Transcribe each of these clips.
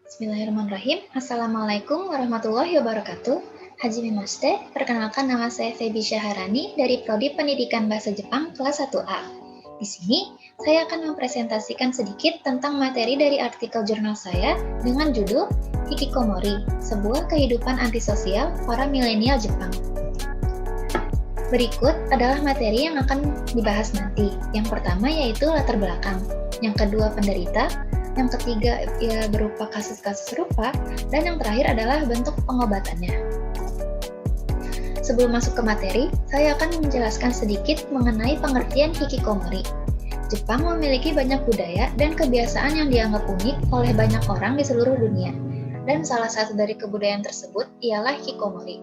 Bismillahirrahmanirrahim. Assalamualaikum warahmatullahi wabarakatuh. Hajime perkenalkan nama saya Febi Syaharani dari Prodi Pendidikan Bahasa Jepang kelas 1A. Di sini, saya akan mempresentasikan sedikit tentang materi dari artikel jurnal saya dengan judul Hikikomori, sebuah kehidupan antisosial para milenial Jepang. Berikut adalah materi yang akan dibahas nanti. Yang pertama yaitu latar belakang, yang kedua penderita, yang ketiga berupa kasus-kasus serupa, dan yang terakhir adalah bentuk pengobatannya. Sebelum masuk ke materi, saya akan menjelaskan sedikit mengenai pengertian hikikomori. Jepang memiliki banyak budaya dan kebiasaan yang dianggap unik oleh banyak orang di seluruh dunia, dan salah satu dari kebudayaan tersebut ialah hikikomori.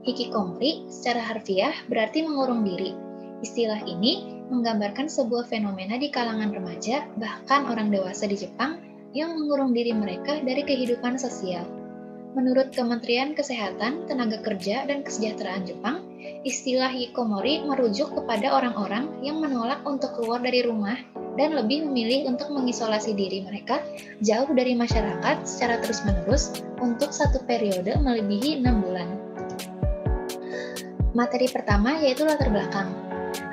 Hikikomori secara harfiah berarti mengurung diri. Istilah ini menggambarkan sebuah fenomena di kalangan remaja, bahkan orang dewasa di Jepang, yang mengurung diri mereka dari kehidupan sosial. Menurut Kementerian Kesehatan, Tenaga Kerja, dan Kesejahteraan Jepang, istilah hikikomori merujuk kepada orang-orang yang menolak untuk keluar dari rumah dan lebih memilih untuk mengisolasi diri mereka jauh dari masyarakat secara terus-menerus untuk satu periode melebihi 6 bulan. Materi pertama yaitu latar belakang.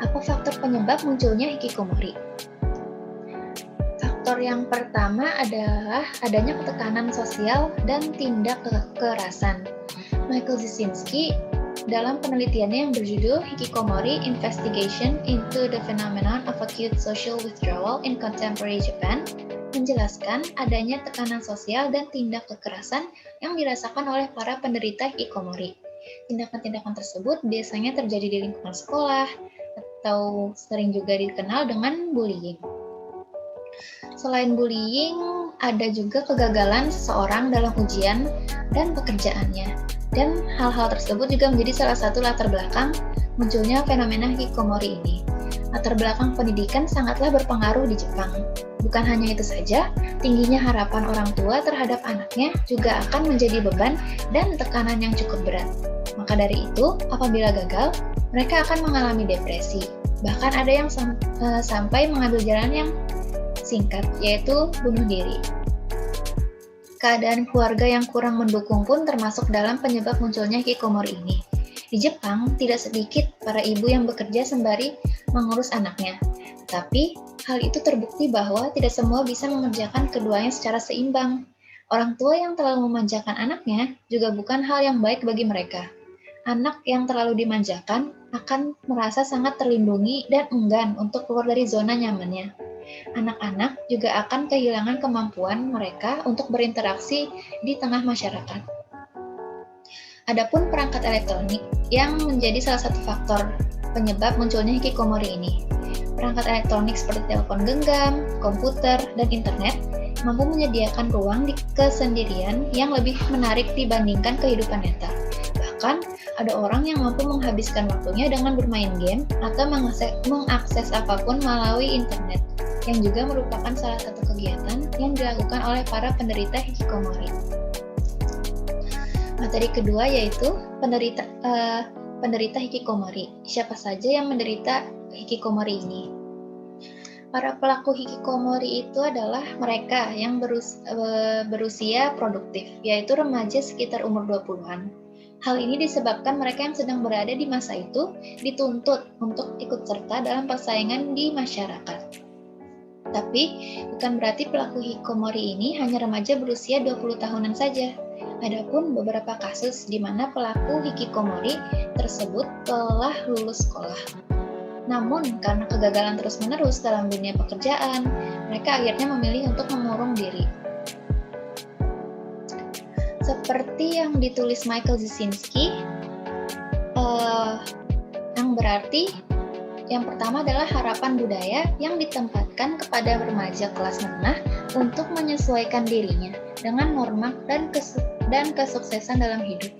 Apa faktor penyebab munculnya hikikomori? Faktor yang pertama adalah adanya ketekanan sosial dan tindak kekerasan. Michael Zisinski dalam penelitiannya yang berjudul Hikikomori Investigation into the Phenomenon of Acute Social Withdrawal in Contemporary Japan menjelaskan adanya tekanan sosial dan tindak kekerasan yang dirasakan oleh para penderita hikikomori. Tindakan-tindakan tersebut biasanya terjadi di lingkungan sekolah, atau sering juga dikenal dengan bullying. Selain bullying, ada juga kegagalan seseorang dalam ujian dan pekerjaannya. Dan hal-hal tersebut juga menjadi salah satu latar belakang munculnya fenomena hikikomori ini. Latar belakang pendidikan sangatlah berpengaruh di Jepang. Bukan hanya itu saja, tingginya harapan orang tua terhadap anaknya juga akan menjadi beban dan tekanan yang cukup berat. Maka dari itu, apabila gagal, mereka akan mengalami depresi. Bahkan ada yang sampai mengambil jalan yang singkat, yaitu bunuh diri. Keadaan keluarga yang kurang mendukung pun termasuk dalam penyebab munculnya hikikomori ini. Di Jepang, tidak sedikit para ibu yang bekerja sembari mengurus anaknya. Tapi, hal itu terbukti bahwa tidak semua bisa mengerjakan keduanya secara seimbang. Orang tua yang terlalu memanjakan anaknya juga bukan hal yang baik bagi mereka. Anak yang terlalu dimanjakan akan merasa sangat terlindungi dan enggan untuk keluar dari zona nyamannya. Anak-anak juga akan kehilangan kemampuan mereka untuk berinteraksi di tengah masyarakat. Adapun perangkat elektronik yang menjadi salah satu faktor penyebab munculnya hikikomori ini. Perangkat elektronik seperti telepon genggam, komputer, dan internet mampu menyediakan ruang di kesendirian yang lebih menarik dibandingkan kehidupan nyata. Bahkan, ada orang yang mampu menghabiskan waktunya dengan bermain game atau mengakses apapun melalui internet, yang juga merupakan salah satu kegiatan yang dilakukan oleh para penderita hikikomori. Materi kedua yaitu penderita hikikomori. Siapa saja yang menderita hikikomori ini? Para pelaku hikikomori itu adalah mereka yang berusia produktif, yaitu remaja sekitar umur 20-an. Hal ini disebabkan mereka yang sedang berada di masa itu dituntut untuk ikut serta dalam persaingan di masyarakat. Tapi, bukan berarti pelaku hikikomori ini hanya remaja berusia 20 tahunan saja. Adapun beberapa kasus di mana pelaku hikikomori tersebut telah lulus sekolah. Namun, karena kegagalan terus-menerus dalam dunia pekerjaan, mereka akhirnya memilih untuk mengurung diri. Seperti yang ditulis Michael Zisinski, yang berarti yang pertama adalah harapan budaya yang ditempatkan kepada remaja kelas menengah untuk menyesuaikan dirinya dengan norma dan kesuksesan dalam hidup.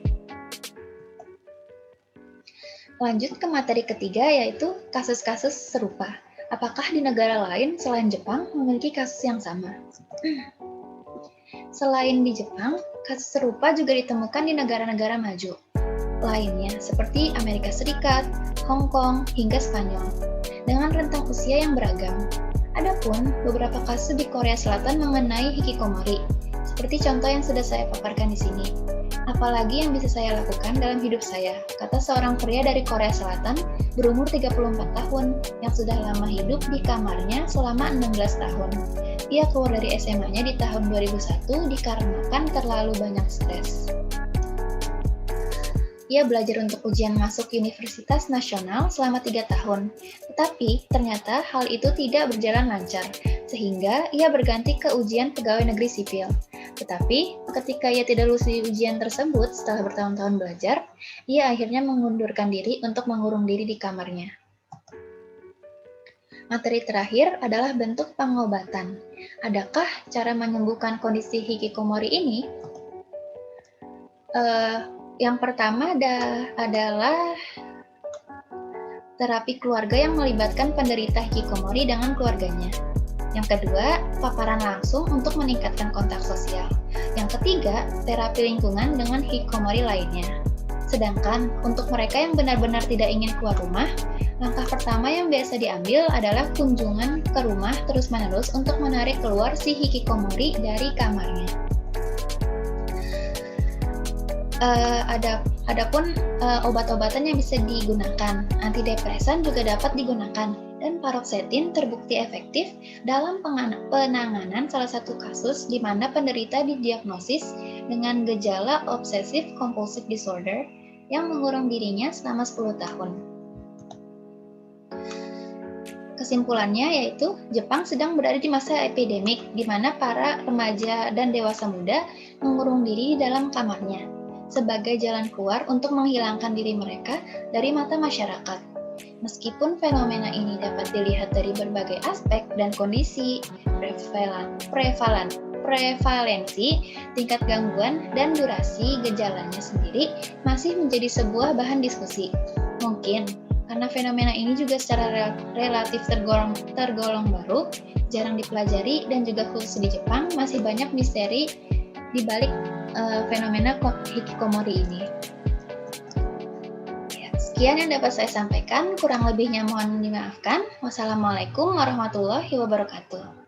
Lanjut ke materi ketiga yaitu kasus-kasus serupa. Apakah di negara lain selain Jepang memiliki kasus yang sama? Selain di Jepang, kasus serupa juga ditemukan di negara-negara maju lainnya seperti Amerika Serikat, Hong Kong, hingga Spanyol, dengan rentang usia yang beragam. Adapun beberapa kasus di Korea Selatan mengenai hikikomori, Seperti contoh yang sudah saya paparkan di sini. Apalagi yang bisa saya lakukan dalam hidup saya, kata seorang pria dari Korea Selatan berumur 34 tahun yang sudah lama hidup di kamarnya selama 16 tahun. Ia keluar dari SMA-nya di tahun 2001 dikarenakan terlalu banyak stres. Ia belajar untuk ujian masuk Universitas Nasional selama 3 tahun, tetapi ternyata hal itu tidak berjalan lancar, sehingga ia berganti ke ujian pegawai negeri sipil. Tetapi, ketika ia tidak lulus di ujian tersebut setelah bertahun-tahun belajar, ia akhirnya mengundurkan diri untuk mengurung diri di kamarnya. Materi terakhir adalah bentuk pengobatan. Adakah cara menyembuhkan kondisi hikikomori ini? Yang pertama adalah terapi keluarga yang melibatkan penderita hikikomori dengan keluarganya. Yang kedua, paparan langsung untuk meningkatkan kontak sosial. Yang ketiga, terapi lingkungan dengan hikikomori lainnya. Sedangkan untuk mereka yang benar-benar tidak ingin keluar rumah, langkah pertama yang biasa diambil adalah kunjungan ke rumah terus-menerus untuk menarik keluar si hikikomori dari kamarnya. Adapun obat-obatan yang bisa digunakan, antidepresan juga dapat digunakan, dan paroxetin terbukti efektif dalam penanganan salah satu kasus di mana penderita didiagnosis dengan gejala obsessive compulsive disorder yang mengurung dirinya selama 10 tahun. Kesimpulannya yaitu Jepang sedang berada di masa epidemik di mana para remaja dan dewasa muda mengurung diri di dalam kamarnya sebagai jalan keluar untuk menghilangkan diri mereka dari mata masyarakat. Meskipun fenomena ini dapat dilihat dari berbagai aspek dan kondisi, prevalensi, tingkat gangguan, dan durasi gejalanya sendiri masih menjadi sebuah bahan diskusi. Mungkin karena fenomena ini juga secara relatif tergolong baru, jarang dipelajari, dan juga khusus di Jepang masih banyak misteri di balik fenomena hikikomori ini. Ya, sekian yang dapat saya sampaikan, kurang lebihnya mohon dimaafkan. Wassalamualaikum warahmatullahi wabarakatuh.